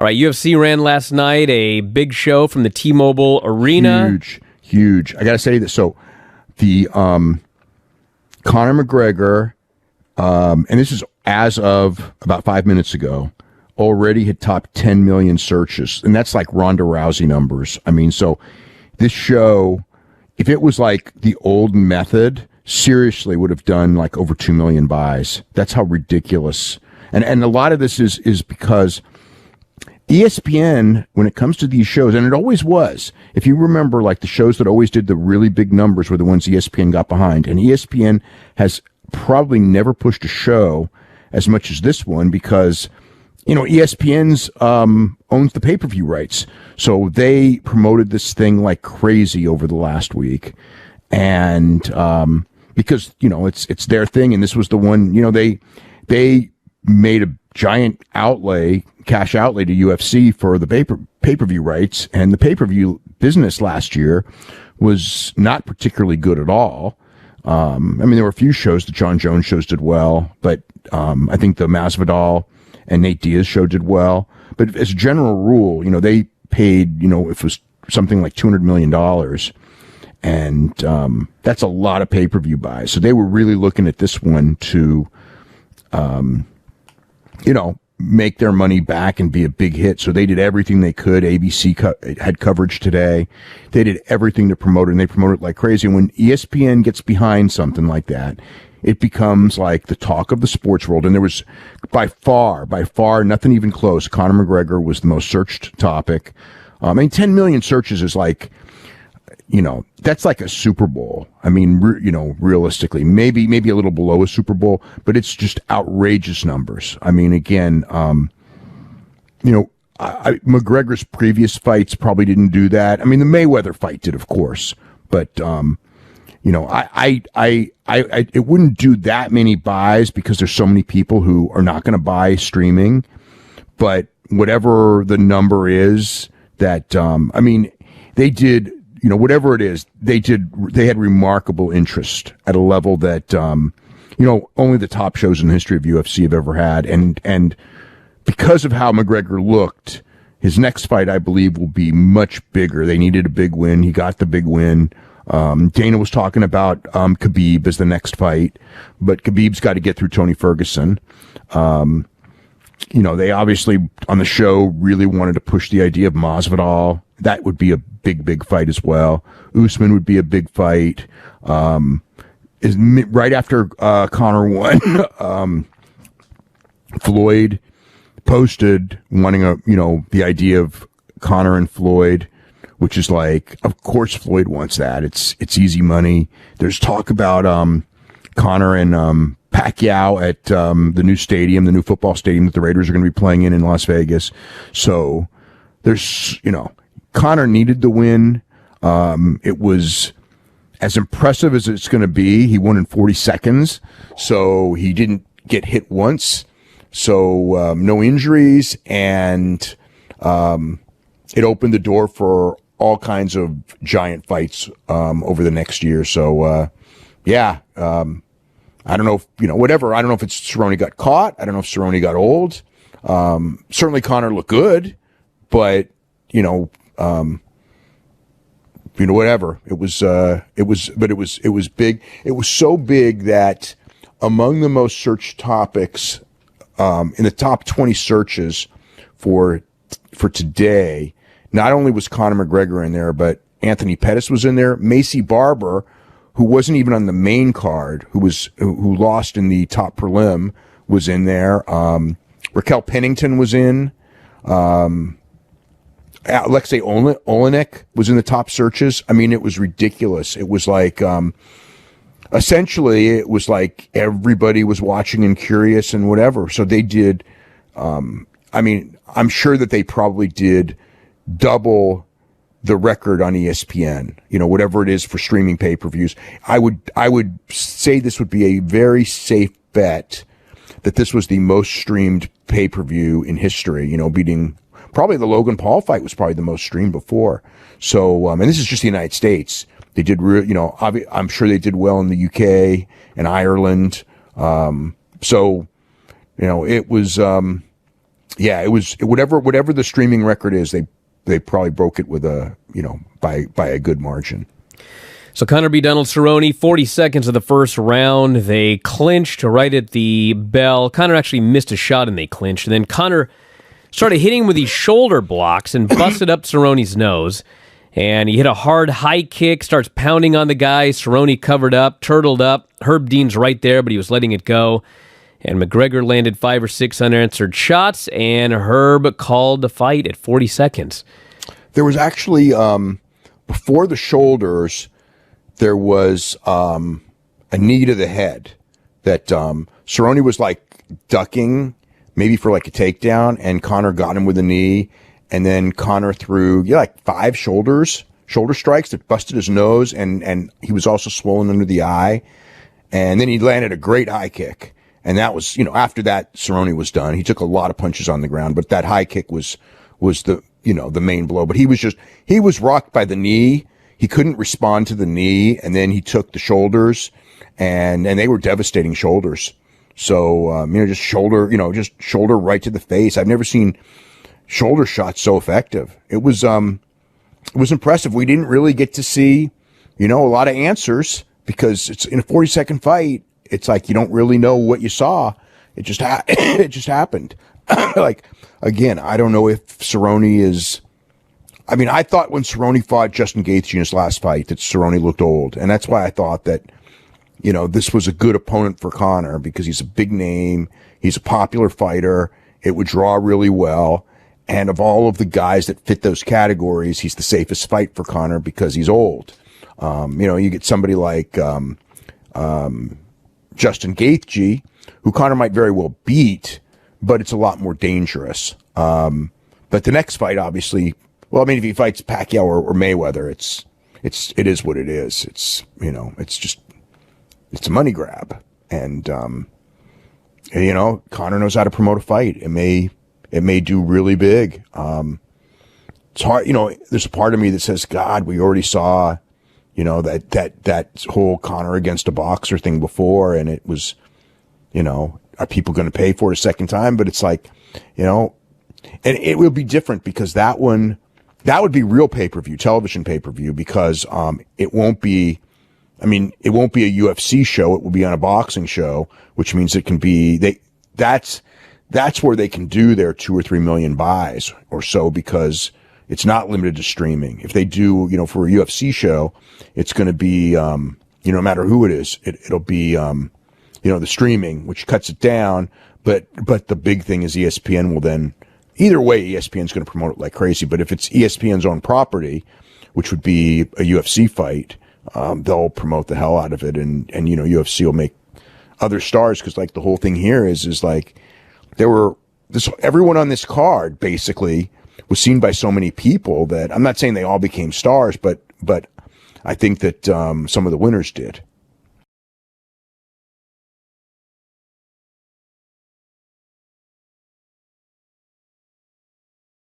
All right, UFC ran last night, a big show from the T-Mobile Arena. Huge. I got to say that. So the Conor McGregor, and this is as of about 5 minutes ago, already had topped 10 million searches. And that's like Ronda Rousey numbers. I mean, so this show, if it was like the old method, seriously would have done like over 2 million buys. That's how ridiculous. And a lot of this is because ESPN, when it comes to these shows, and it always was, if you remember, like the shows that always did the really big numbers were the ones ESPN got behind. And ESPN has probably never pushed a show as much as this one because, you know, ESPN's owns the pay-per-view rights. So they promoted this thing like crazy over the last week. And because, you know, it's their thing. And this was the one, you know, they made a giant cash outlay to UFC for the pay-per-view rights, and the pay-per-view business last year was not particularly good at all. I mean, there were a few shows. The John Jones shows did well, but I think the Masvidal and Nate Diaz show did well. But as a general rule, you know, they paid, you know, if it was something like $200 million, and that's a lot of pay-per-view buys. So they were really looking at this one to you know, make their money back and be a big hit. So they did everything they could. ABC had coverage today. They did everything to promote it, and they promote it like crazy. And when ESPN gets behind something like that, it becomes like the talk of the sports world. And there was by far, nothing even close. Conor McGregor was the most searched topic. I mean, 10 million searches is like, you know, that's like a Super Bowl. I mean, you know, realistically, maybe a little below a Super Bowl, but it's just outrageous numbers. I mean, again, you know, McGregor's previous fights probably didn't do that. I mean, the Mayweather fight did, of course, but you know, it wouldn't do that many buys because there's so many people who are not going to buy streaming. But whatever the number is, that I mean, they did. You know, whatever it is, they had remarkable interest at a level that, you know, only the top shows in the history of UFC have ever had. And because of how McGregor looked, his next fight, I believe, will be much bigger. They needed a big win. He got the big win. Dana was talking about Khabib as the next fight, but Khabib's got to get through Tony Ferguson. You know, they obviously on the show really wanted to push the idea of Masvidal. That would be a big fight as well. Usman would be a big fight. Is right after Conor won, Floyd posted wanting the idea of Conor and Floyd, which is like, of course Floyd wants that. It's easy money. There's talk about Conor and Pacquiao at the new stadium, the new football stadium that the Raiders are going to be playing in Las Vegas. So there's, you know, Conor needed the win. It was as impressive as it's going to be. He won in 40 seconds, so he didn't get hit once. So no injuries, and it opened the door for all kinds of giant fights over the next year. So, yeah, I don't know if, you know, whatever. I don't know if it's Cerrone got caught. I don't know if Cerrone got old. Certainly Conor looked good, but, you know, whatever. It was big. It was so big that among the most searched topics, in the top 20 searches for today, not only was Conor McGregor in there, but Anthony Pettis was in there. Macy Barber, who wasn't even on the main card, who lost in the top prelim, was in there. Raquel Pennington was in. Alexei Olenek was in the top searches. I mean, it was ridiculous. It was like, essentially, it was like everybody was watching and curious and whatever. So they did, I mean, I'm sure that they probably did double the record on ESPN, you know, whatever it is for streaming pay-per-views. I would say this would be a very safe bet that this was the most streamed pay-per-view in history, you know, beating probably the Logan Paul fight was probably the most streamed before. So, and this is just the United States. They did, you know, I'm sure they did well in the UK and Ireland. So, you know, it was, Yeah, it was whatever the streaming record is. They probably broke it with by a good margin. So Conor beat Donald Cerrone, 40 seconds of the first round. They clinched right at the bell. Conor actually missed a shot and they clinched. And then Conor started hitting with these shoulder blocks and busted up Cerrone's nose. And he hit a hard high kick, starts pounding on the guy. Cerrone covered up, turtled up. Herb Dean's right there, but he was letting it go. And McGregor landed 5 or 6 unanswered shots, and Herb called the fight at 40 seconds. There was actually, before the shoulders, there was a knee to the head that Cerrone was like ducking, maybe for like a takedown, and Conor got him with a knee, and then Conor threw like 5 shoulder strikes that busted his nose, and he was also swollen under the eye, and then he landed a great high kick, and that was, after that Cerrone was done. He took a lot of punches on the ground, but that high kick was the the main blow. But he was rocked by the knee. He couldn't respond to the knee, and then he took the shoulders, and they were devastating shoulders. So, just shoulder right to the face. I've never seen shoulder shots so effective. It was impressive. We didn't really get to see, a lot of answers because it's in a 40-second fight. It's like you don't really know what you saw. It just it just happened. Like, again, I don't know if Cerrone is. I mean, I thought when Cerrone fought Justin Gaethje in his last fight that Cerrone looked old, and that's why I thought that, this was a good opponent for Conor because he's a big name, he's a popular fighter, it would draw really well, and of all of the guys that fit those categories, he's the safest fight for Conor because he's old. You get somebody like Justin Gaethje, who Conor might very well beat, but it's a lot more dangerous. But the next fight, obviously. Well, I mean, if he fights Pacquiao or Mayweather, it is what it is. It's a money grab. And Conor knows how to promote a fight. It may do really big. It's hard, there's a part of me that says, God, we already saw, that whole Conor against a boxer thing before. And it was, are people going to pay for it a second time? But it's like, and it will be different because that would be real pay-per-view, television pay-per-view, because it won't be a UFC show. It will be on a boxing show, which means it can be that's where they can do their 2 or 3 million buys or so because it's not limited to streaming. If they do, for a UFC show, it's going to be no matter who it is, it'll be the streaming, which cuts it down. But the big thing is ESPN will then. Either way, ESPN's going to promote it like crazy. But if it's ESPN's own property, which would be a UFC fight, they'll promote the hell out of it. And UFC will make other stars because, like, the whole thing here is like everyone on this card basically was seen by so many people that I'm not saying they all became stars, but I think that some of the winners did.